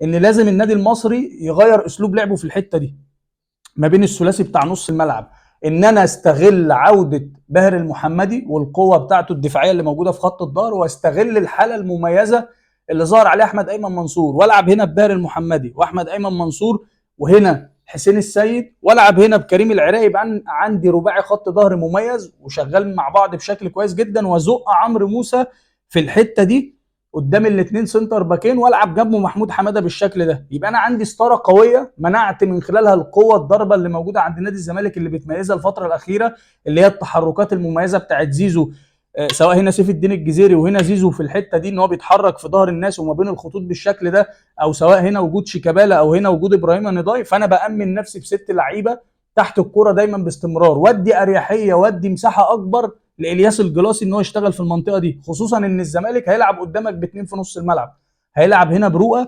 ان لازم النادي المصري يغير اسلوب لعبه في الحته دي ما بين الثلاثي بتاع نص الملعب، ان انا استغل عوده باهر المحمدي والقوه بتاعته الدفاعيه اللي موجوده في خط الظهر، واستغل الحاله المميزه اللي ظهر عليها احمد ايمن منصور، والعب هنا بباهر المحمدي واحمد ايمن منصور وهنا حسين السيد، والعب هنا بكريم العراقي، يبقى عندي رباعي خط ظهر مميز وشغال مع بعض بشكل كويس جدا، وازق عمرو موسى في الحته دي قدام الاثنين سنتر باكين، والعب جنبه محمود حماده بالشكل ده. يبقى انا عندي ستاره قويه منعت من خلالها القوه الضربه اللي موجوده عند نادي الزمالك اللي بتميزها الفتره الاخيره، اللي هي التحركات المميزه بتاعت زيزو، سواء هنا سيف الدين الجزيري وهنا زيزو في الحته دي، ان هو بيتحرك في ظهر الناس وما بين الخطوط بالشكل ده، او سواء هنا وجود شيكابالا او هنا وجود ابراهيم نضاي. فانا بامن نفسي بست لعيبه تحت الكره دايما باستمرار، ودي اريحيه ودي مساحه اكبر لالياس الجلاسي ان هو يشتغل في المنطقه دي، خصوصا ان الزمالك هيلعب قدامك باثنين في نص الملعب، هيلعب هنا برؤى